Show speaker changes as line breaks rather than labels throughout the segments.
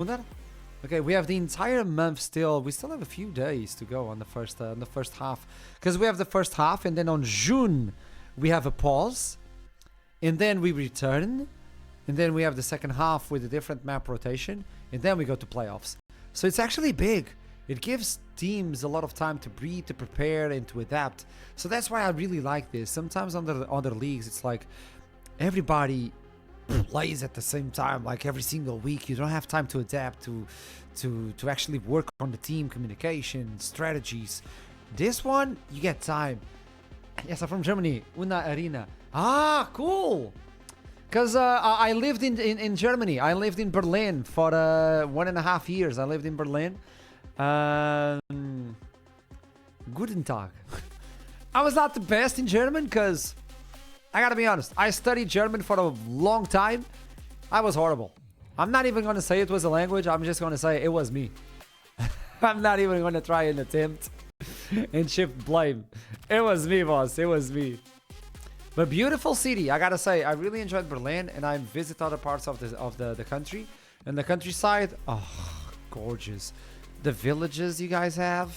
Lunar? Okay, we have the entire month still. We still have a few days to go on the first half, because we have the first half, and then on June we have a pause, and then we return, and then we have the second half with a different map rotation, and then we go to playoffs. So it's actually big. It gives teams a lot of time to breathe, to prepare, and to adapt. So that's why I really like this. Sometimes on the other leagues, it's like everybody plays at the same time, like every single week. You don't have time to adapt, to actually work on the team communication strategies. This one, you get time. Yes, I'm from Germany. Una Arena. Ah, cool. Because I lived in Germany. I lived in Berlin for 1.5 years. I lived in Berlin. Guten Tag. I was not the best in German because, I gotta be honest, I studied German for a long time. I was horrible. I'm not even gonna say it was a language. I'm just gonna say it was me. I'm not even gonna try and attempt and shift blame. It was me, boss. It was me. But beautiful city, I gotta say. I really enjoyed Berlin, and I visited other parts of the country. And the countryside, oh, gorgeous. The villages you guys have,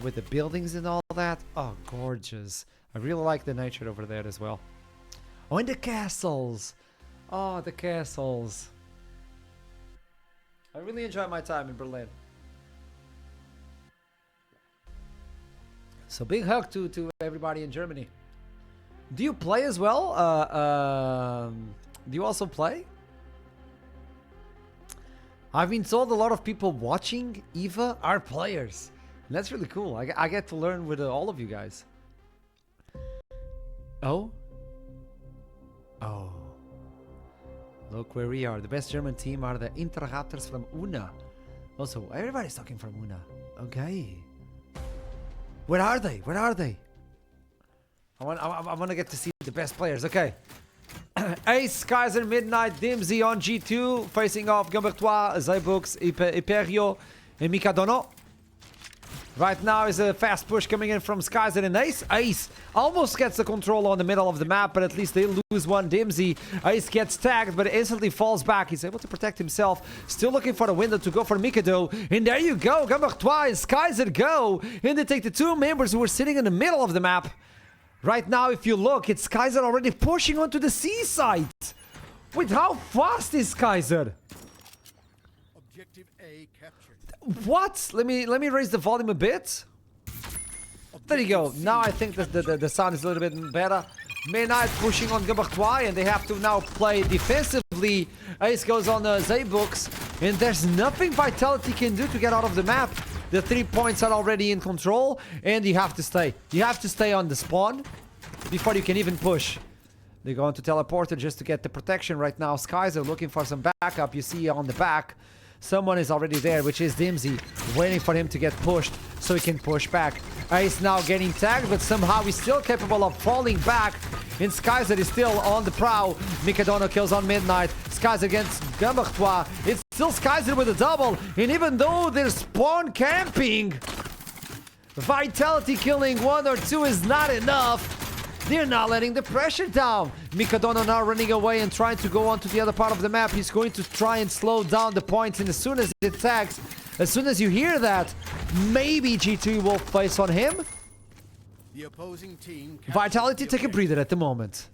with the buildings and all that, oh, gorgeous. I really like the nature over there as well. Oh, and the castles. Oh, the castles. I really enjoyed my time in Berlin. So big hug to everybody in Germany. Do you play as well? Do you also play? I've been told a lot of people watching EVA are players. And that's really cool. I get to learn with all of you guys. Oh? Oh. Look where we are. The best German team are the Interraptors from Una. Also, everybody's talking from Una. Okay. Where are they? Where are they? I want to get to see the best players. Okay. Ace, Kaiser, Midnight, Dimsy on G2. Facing off Gambertois, Zybux, Iperio, and Mikadono. Right now is a fast push coming in from Skyzer and Ace. Ace almost gets the control on the middle of the map, but at least they lose one. Dimsy. Ace gets tagged, but instantly falls back. He's able to protect himself. Still looking for the window to go for Mikado. And there you go. Gambertois and Skyzer go. And they take the two members who were sitting in the middle of the map. Right now, if you look, it's Skyzer already pushing onto the seaside. Wait, how fast is Skyzer?
Objective A captured.
What? Let me raise the volume a bit. There you go. Now I think that the sound is a little bit better. Midnight pushing on Gambertois, and they have to now play defensively. Ace goes on Zaybooks, and there's nothing Vitality can do to get out of the map. The 3 points are already in control, and you have to stay. You have to stay on the spawn before you can even push. They're going to teleporter just to get the protection right now. Skies are looking for some backup. You see on the back, someone is already there, which is Dimsy, waiting for him to get pushed so he can push back. Ace now getting tagged, but somehow he's still capable of falling back. And Skyzer is still on the prow. Mikadono kills on Midnight. Skyzer against Gambertois. It's still Skyzer with a double. And even though they're spawn camping, Vitality killing 1 or 2 is not enough. They're not letting the pressure down. Mikadono now running away and trying to go on to the other part of the map. He's going to try and slow down the points. And as soon as it tags, as soon as you hear that, maybe G2 will face on him.
The opposing team
Vitality take a breather at the moment.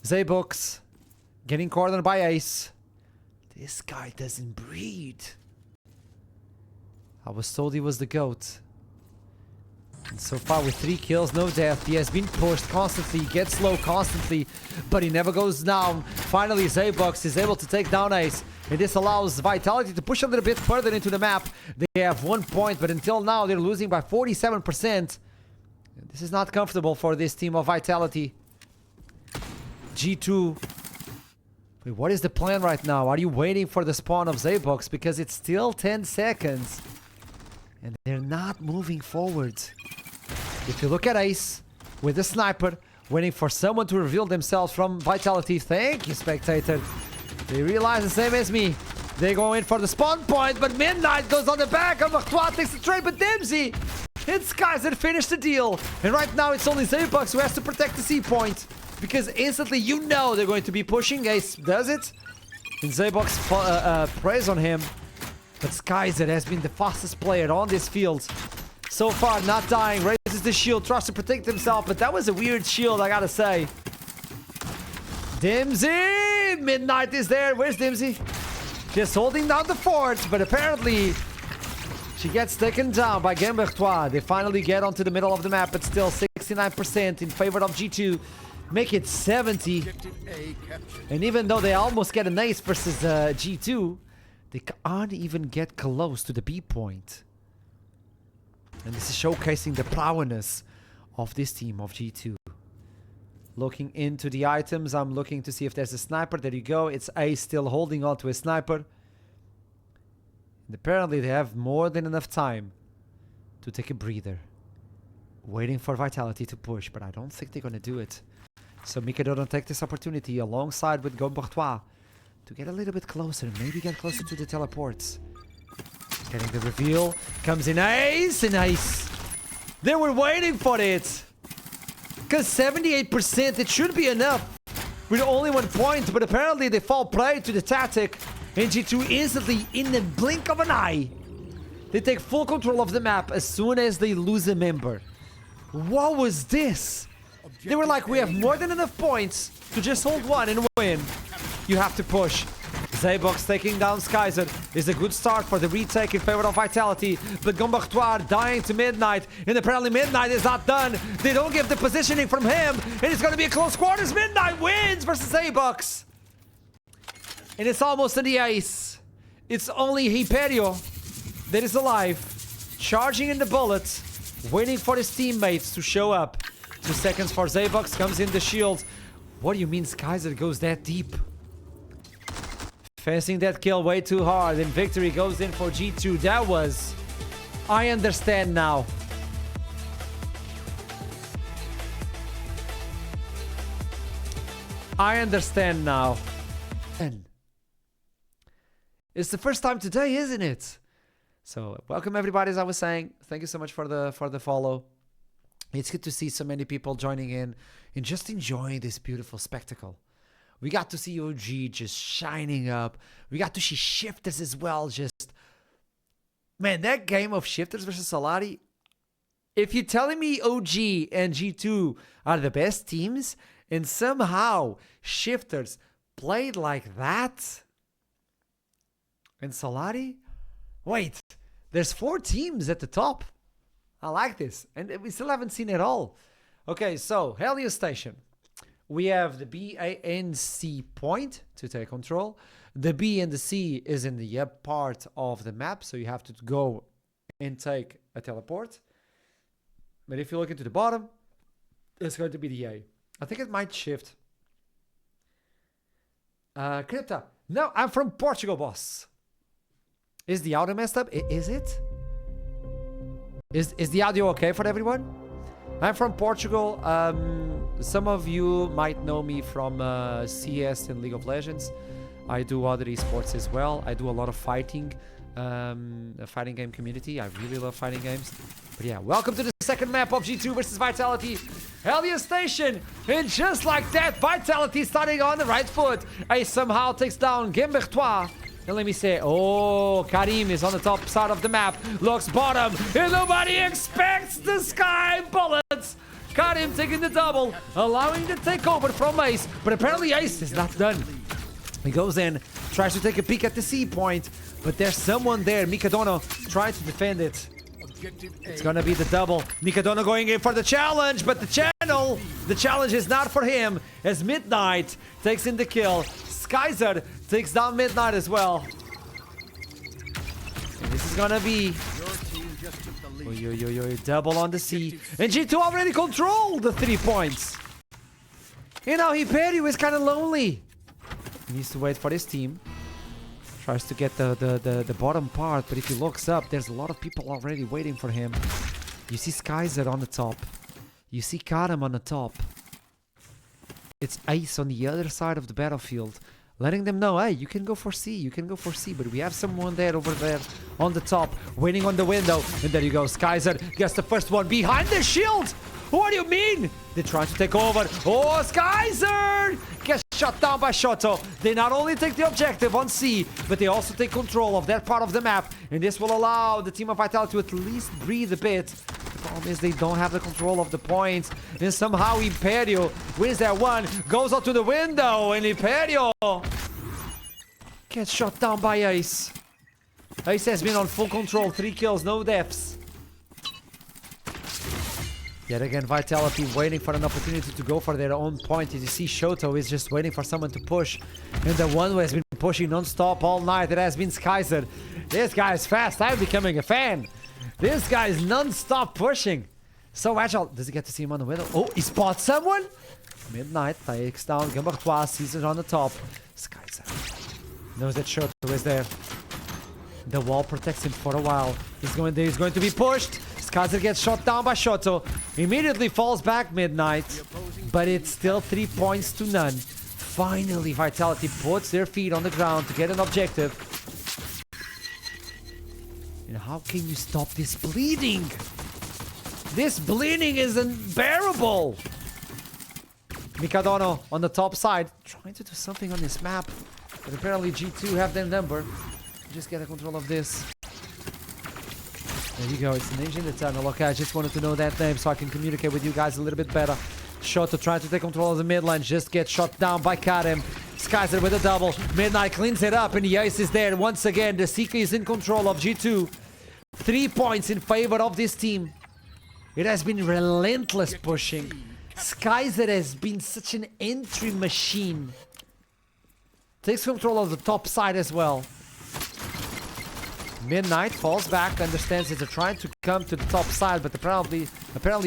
Zaybooks getting cornered by Ace. This guy doesn't breathe. I was told he was the GOAT. And so far with 3 kills, no death. He has been pushed constantly, gets low constantly, but he never goes down. Finally, Zaybooks is able to take down Ace. And this allows Vitality to push a little bit further into the map. They have 1 point, but until now they're losing by 47%. This is not comfortable for this team of Vitality. G2. Wait, what is the plan right now? Are you waiting for the spawn of Zaybooks? Because it's still 10 seconds. And they're not moving forward. If you look at Ace with the sniper, waiting for someone to reveal themselves from Vitality. Thank you, spectator. They realize the same as me. They go in for the spawn point, but Midnight goes on the back. Gambertois takes the trade, but Dimsy and Skyzer finish the deal. And right now it's only Zaybooks who has to protect the C point. Because instantly you know they're going to be pushing. Ace does it. And Zaybox preys on him. But Skyzer has been the fastest player on this field. So far, not dying. Raises the shield, tries to protect himself. But that was a weird shield, I gotta say. Dimsy! Midnight is there. Where's Dimsy? Just holding down the fort. But apparently, she gets taken down by Gambertois. They finally get onto the middle of the map. But still 69% in favor of G2. Make it 70. And even though they almost get an ace versus G2, they can't even get close to the B point. And this is showcasing the prowess of this team of G2. Looking into the items, I'm looking to see if there's a sniper. There you go. It's Ace still holding on to a sniper. And apparently they have more than enough time to take a breather. Waiting for Vitality to push, but I don't think they're going to do it. So Mikado take this opportunity alongside with Gambertois to get a little bit closer, maybe get closer to the teleports. Getting the reveal, comes in Ace and Ace. They were waiting for it. Because 78%, it should be enough with only 1 point, but apparently they fall prey to the tactic. And G2 instantly, in the blink of an eye, they take full control of the map as soon as they lose a member. What was this? They were like, we have more than enough points to just hold one and win. You have to push. Zaybox taking down Skyzer is a good start for the retake in favor of Vitality. But Gambertois dying to Midnight. And apparently Midnight is not done. They don't give the positioning from him. And it's going to be a close quarters. Midnight wins versus Zaybox. And it's almost in the ace. It's only Hyperio that is alive. Charging in the bullet. Waiting for his teammates to show up. 2 seconds for Zaybox. Comes in the shield. What do you mean Skyzer goes that deep? Facing that kill way too hard. And victory goes in for G2. That was... I understand now. I understand now. And it's the first time today, isn't it? So welcome everybody, as I was saying. Thank you so much for the follow. It's good to see so many people joining in and just enjoying this beautiful spectacle. We got to see OG just shining up. We got to see Shifters as well. Just, man, that game of Shifters versus Solary. If you're telling me OG and G2 are the best teams, and somehow Shifters played like that, and Solary, wait, there's 4 teams at the top. I like this, and we still haven't seen it all. Okay, so Helios Station. We have the B, A, and C point to take control. The B and the C is in the up part of the map, so you have to go and take a teleport. But if you look into the bottom, it's going to be the A. I think it might shift. Crypta. No, I'm from Portugal, boss. Is the audio messed up? Is it? Is the audio okay for everyone? I'm from Portugal. Some of you might know me from CS and League of Legends. I do other esports as well. I do a lot of fighting, a fighting game community. I really love fighting games. But yeah, welcome to the second map of G2 versus Vitality. Helios Station. And just like that, Vitality starting on the right foot. Ace somehow takes down Gambertois. And let me say, oh, Karim is on the top side of the map. Looks bottom. And nobody expects the sky bullets. Karim taking the double, allowing the takeover from Ace. But apparently Ace is not done. He goes in, tries to take a peek at the C point. But there's someone there. Mikadono trying to defend it. It's gonna be the double. Mikadono going in for the challenge, but the challenge is not for him. As Midnight takes in the kill. Skyzer takes down Midnight as well. And this is gonna be double on the C. And G2 already controlled the 3 points. You know, Hyperio is kind of lonely. He needs to wait for his team. Tries to get the bottom part, but if he looks up, there's a lot of people already waiting for him. You see Skyzer on the top. You see Karim on the top. It's Ace on the other side of the battlefield, letting them know, hey, you can go for C, but we have someone there over there on the top, waiting on the window. And there you go, Skyzer gets the first one behind the shield. What do you mean? They try to take over. Oh, Skyzer gets shut down by Shoto. They not only take the objective on C, but they also take control of that part of the map. And this will allow the team of Vitality to at least breathe a bit. The problem is they don't have the control of the points. And somehow Imperio wins that one, goes out to the window, and Imperio gets shot down by Ace. Ace has been on full control, 3 kills, no deaths. Yet again, Vitality waiting for an opportunity to go for their own point. As you see, Shoto is just waiting for someone to push. And the one who has been pushing non-stop all night, it has been Skyzer. This guy is fast. I'm becoming a fan. This guy is non-stop pushing. So agile. Does he get to see him on the window? Oh, he spots someone? Midnight takes down GIANTx, sees it on the top. Skyzer knows that Shoto is there. The wall protects him for a while. He's going to be pushed. Skyzer gets shot down by Shoto. Immediately falls back Midnight. But it's still 3 points to none. Finally, Vitality puts their feet on the ground to get an objective. And how can you stop this bleeding? This bleeding is unbearable. Mikadono on the top side, trying to do something on this map. But apparently G2 have their number. Just get a control of this. There you go, it's an Ninja in the tunnel. Okay, I just wanted to know that name so I can communicate with you guys a little bit better. Shoto trying to take control of the mid lane, just get shot down by Karim. Skyzer with a double. Midnight cleans it up and the Ace is there. Once again, the Seeker is in control of G2. 3 points in favor of this team. It has been relentless pushing. Skyzer has been such an entry machine. Takes control of the top side as well. Midnight falls back, understands that they're trying to come to the top side, but apparently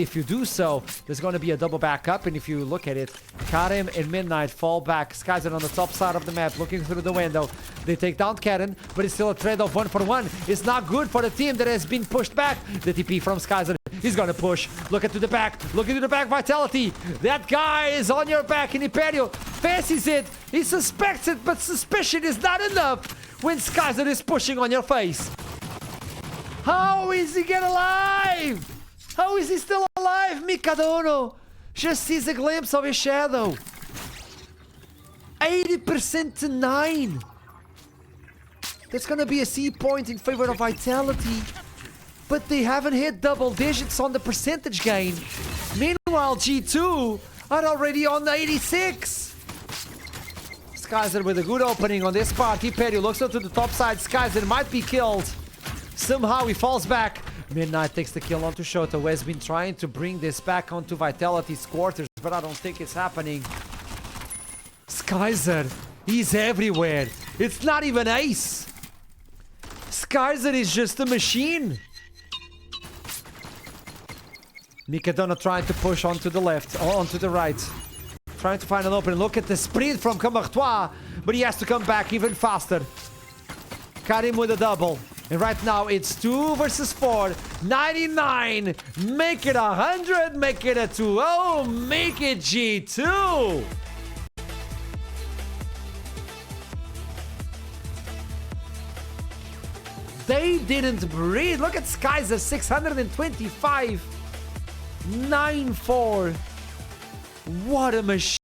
if you do so, there's going to be a double back up, and if you look at it, Karim and Midnight fall back. Skyzer on the top side of the map, looking through the window. They take down Karim, but it's still a trade-off 1-for-1. It's not good for the team that has been pushed back. The TP from Skyzer, he's going to push. Look into the back, Vitality. That guy is on your back, and Imperio fancies it. He suspects it, but suspicion is not enough when Skyzer is pushing on your face. How is he get alive? How is he still alive? Mikadono just sees a glimpse of his shadow. 80% to 9. That's gonna be a C point in favor of Vitality. But they haven't hit double digits on the percentage gain. Meanwhile, G2 are already on the 86. Skyzer with a good opening on this part. Imperio looks up to the top side. Skyzer might be killed. Somehow he falls back. Midnight takes the kill onto Shoto, who has been trying to bring this back onto Vitality's quarters, but I don't think it's happening. Skyzer, he's everywhere. It's not even Ace. Skyzer is just a machine. Mikadono trying to push onto the left, or onto the right. Trying to find an opening. Look at the sprint from GIANTx, but he has to come back even faster. Karim with a double. And right now it's 2 versus 4. 99. Make it 100. Make it a 2-0. Make it G2. They didn't breathe. Look at Skyzer, 625. 9-4. What a machine.